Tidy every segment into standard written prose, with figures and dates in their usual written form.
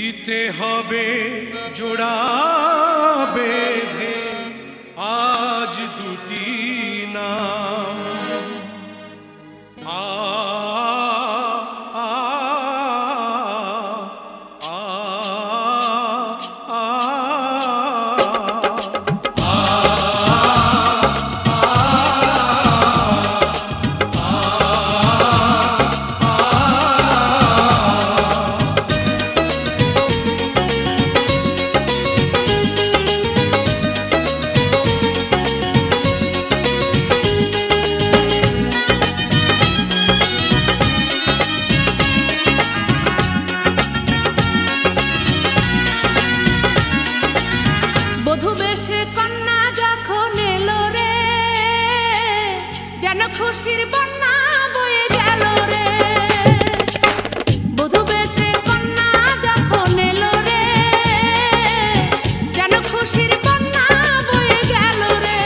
দিতে হবে জোড়া বেঁধে আজ দুটি নাম আ আ আ খুশির বন্যা বয়ে গেল রে বধূ বেশে কন্যা যখন এলো রে যেন খুশির বন্যা বয়ে গেল রে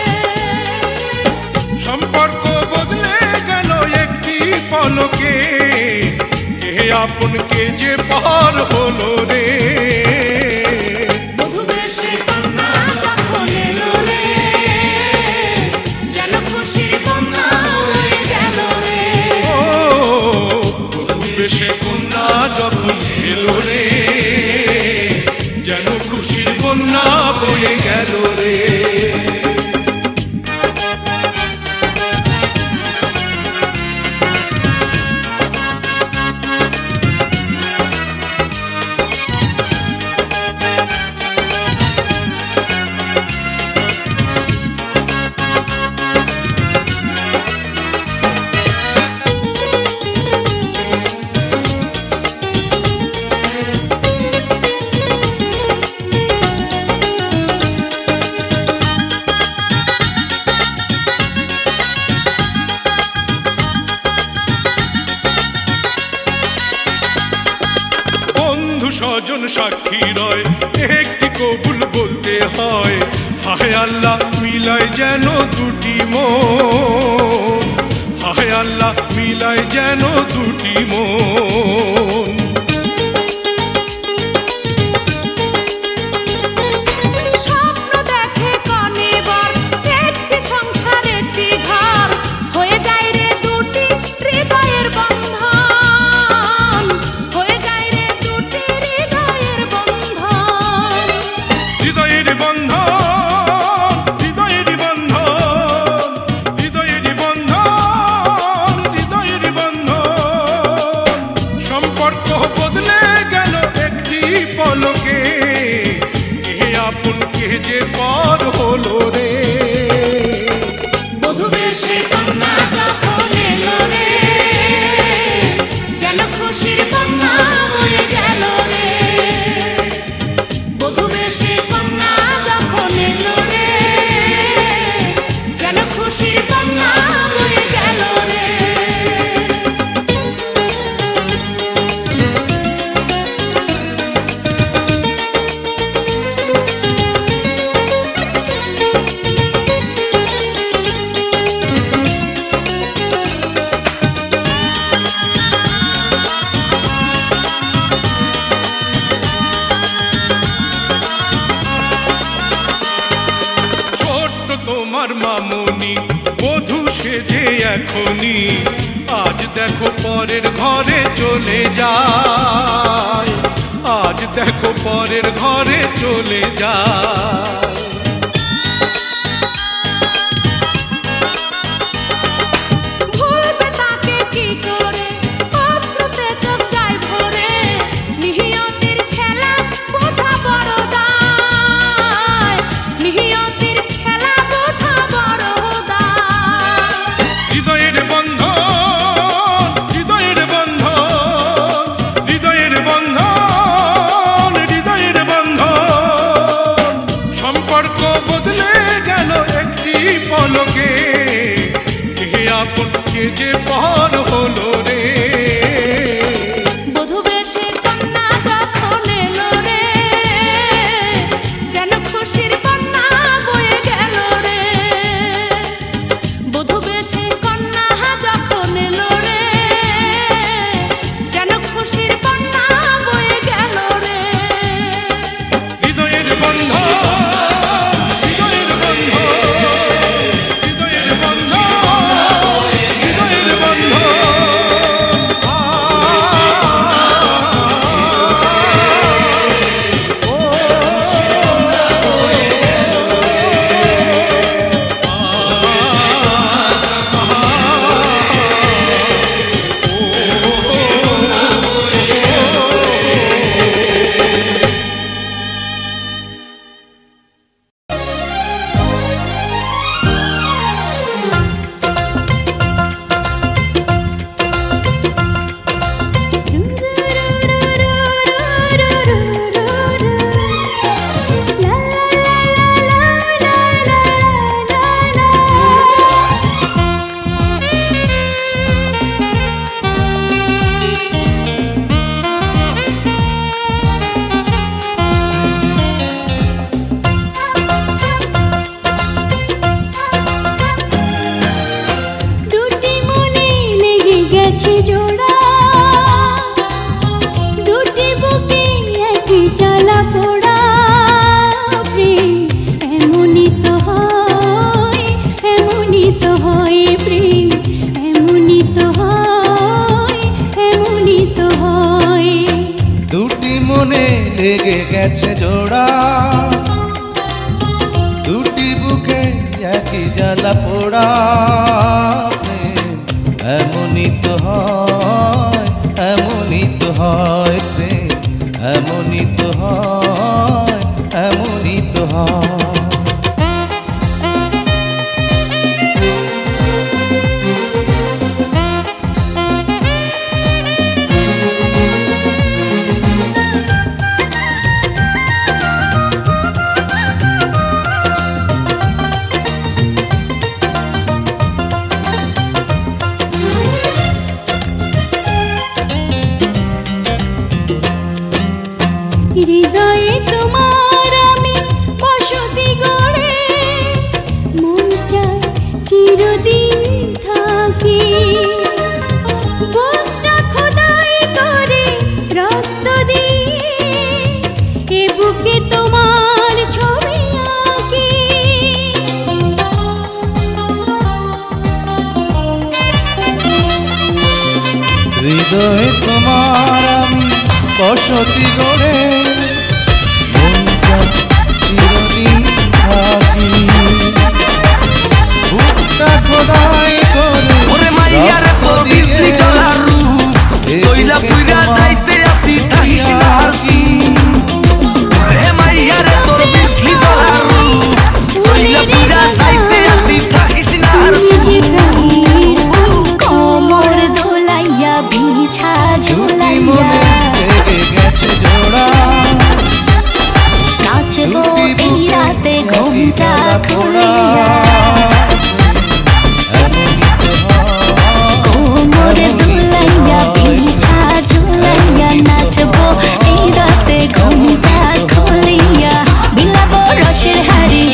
সম্পর্ক বদলে গেল একটি পলকে কে আপন কে যে পার হলো রে যখন এলো রে যেন খুশির বন্যা বয়ে গেল রে স্বজন সাক্ষী রয় একটি কবুল বলতে হয় হায় আল্লাহ মিলায় যেন দুটি মন হায় আল্লাহ মিলায় যেন দুটি মন যে পার হলো রে বধূ বেশে কন্যা যখন এলো রে যেন খুশির বন্যা বয়ে গেল রে বধূ বেশে কন্যা যখন এলো রে যেন খুশির বন্যা বয়ে গেল রে তোমার মামুনি বধূ সেজে এখনি আজ দেখো পরের ঘরে চলে যায় আজ দেখো পরের ঘরে চলে যায় পলকে কে আপন কে যে পার হলো রে বধূ বেশে কন্যা যখন এলো রে যেন খুশির বন্যা বয়ে গেল রে বধূ বেশে কন্যা যখন এলো রে যেন খুশির বন্যা বয়ে গেল রে লেগে গেছে জোড়া, দুটি বুকে একই জ্বালা পোড়া। এমনই তো হয়, এমনই তো হয় প্রেম, এমনই তো হয়, এমনই তো হয়। হৃদয়ে তোমার আমি বসতি গড়ে, মন চায় চিরদিন থাকি। বুকটা খোদাই করে রক্ত দিয়ে, এ বুকে তোমার ছবি আঁকি। হৃদয়ে তোমার আমি বসতি গড়ে, মন চায় চিরদিন থাকি। বুকটা খোদাই করে ওরে মাইয়ার তোর বিজলি জ্বলার রূপ, চইলা পুইরা যাইতে আসি থাকিস না হাসি। ওরে মাইয়ার তোর বিজলি জ্বলার রূপ, চইলা পুইরা যাইতে আসি থাকিস না হাসি। কোমর দোলাইয়া বিছা দুটি মনে ঝুলাইয়া, লেগে গেছে জোড়া, নাচবো দুটি এই বুকে রাতে একই ঘুমটা জ্বালা পোড়া। খুলিয়া। এমনই তো হয়, কোমর দোলাইয়া বিছা ঝুলাইয়া, নাচবো এই রাতে ঘুমটা খুলিয়া। বিলাবো রসের হাড়ি,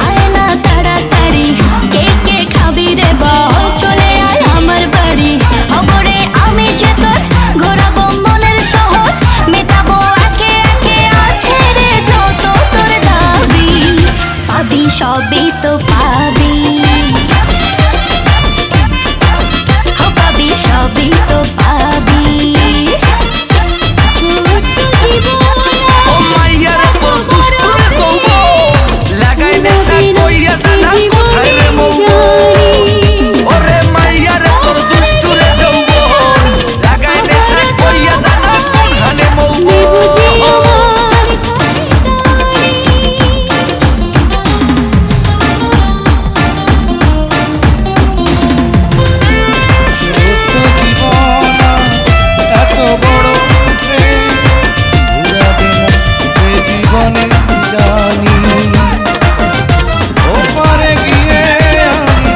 আয় না তাড়াতাড়ি, কে কে খাবি রে বল, চলে আয় আমার বাড়ি। অগরে আমি যে তোর ঘোরাবো মনের শহর, মেটাবো একে একে আছে রে যত তোর দাবি। পাবি সবই তো পাবি, পাবি সবই তো পাবি। ছোট্ট জীবন ও মাইয়ার তোর দুষ্টুরে যৌবন, লাগাই নেশা কইরা জানা কোথায় রে মৌবন। ওরে মাইয়ার তোর দুষ্টুরে যৌবন, লাগাই নেশা কইরা জানা কোন হানে মৌবন। ছোট্ট জীবন এত বড় প্রেম, ঘুরাবে না এ জীবনে জানি। ওপারে গিয়ে আমি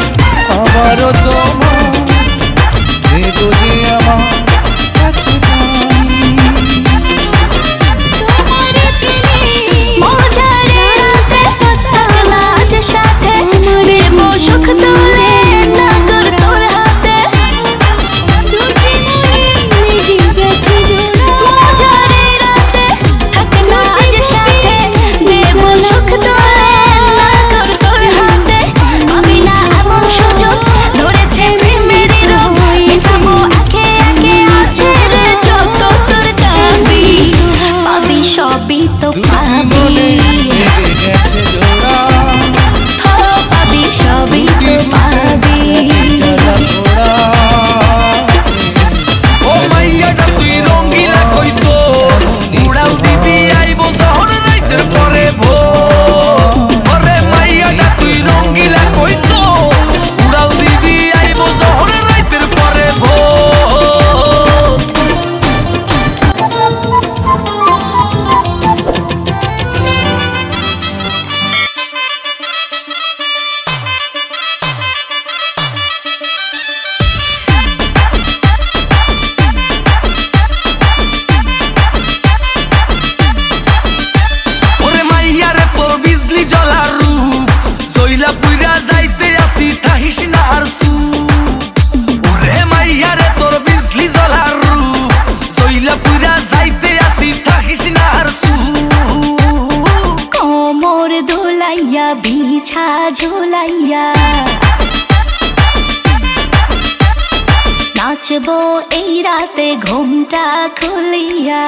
আবারও তোমার দেবো যে আমার কাছে পানি। মজারে রাতে থাকলা যে সাথে, দেবো সুখ তুলে নাগর তোর হাতে। দুটি মনে লেগে গেছে জোড়া, মজারে রাতে থাকলা যে সাথে, দেবো সুখ তুলে নাগর তোর হাতে। পাবি না এমন সুযোগ, ধরেছে প্রেমের রোগ, মেটাবো একে একে আছে রে যত তোর দাবি। পাবি সবই তো দুটি পাবি, মনে লেগে গেছে জোড়া, ও পাবি সবই তো পাবি। জ্বালা পোড়া। ও মাইয়াটা তুই রঙ্গিলা কইতো, উড়াল দিবি আইবো যখন রাইতের পরে ভোর। ওরে মাইয়াটা তুই রঙ্গিলা কইতো, উড়াল দিবি আইবো যখন রাইতের পরে ভোর। ওরে মাইয়ারে তোর বিজলি জ্বলার রূপ, চইলা পুইরা যাইতে আসি থাকিস না আর চুপ। ওরে মাইয়ারে তোর বিজলি জ্বলার রূপ, চইলা পুইরা যাইতে আসি থাকিস না আর চুপ। কোমর দোলাইয়া বিছা ঝোলাইয়া, নাচবো এই রাতে ঘুমটা খুলিয়া।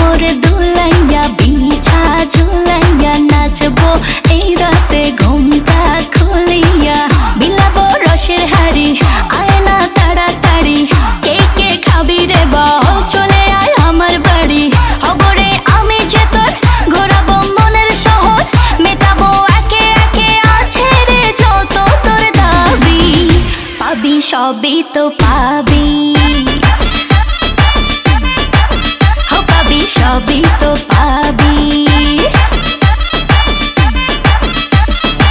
কোমর দুলাইয়া বিছা ঝুলাইয়া নাচবো এই রাতে ঘুমটা খুলিয়া বিলাবো রসের হাড়ি আয় না তাড়াতাড়ি কে কে খাবি রে বল চলে আয় আমার বাড়ি হবরে আমি যে তোর ঘোরাবো মনের শহর মেটাবো একে একে আছে রে যত তোর দাবি পাবি সবই তো পাবি সবই তো পাবি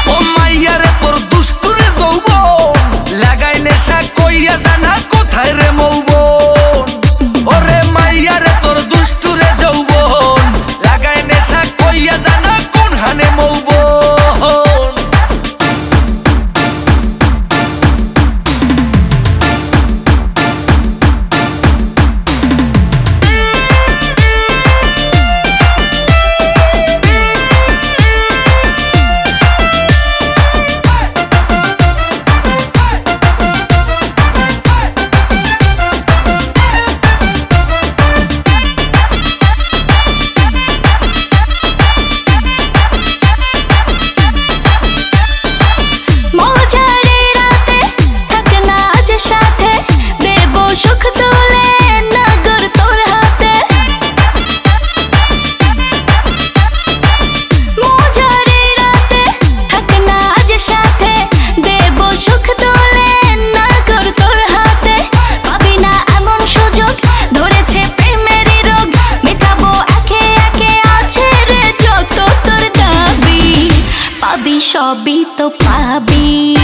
ও মাইয়ারে তোর দুষ্টুরে যৌবন লাগাই নেশা কইয়া জানা কোথায় রে মৌবন ওরে মাইয়ারে তোর দুষ্টুরে যৌবন লাগাই নেশা কইয়া জানা কোন হানে মৌবন সুখ তুলে নগর তোর হাতে মজারে রাতে থাক না আজ সাথে দেব সুখ তুলে নগর তোর হাতে পাবি না এমন সুযোগ ধরেছে প্রেমেরই রোগ মেটাবো একে একে আছে রে যত তোর দাবি পাবি সবই তো পাবি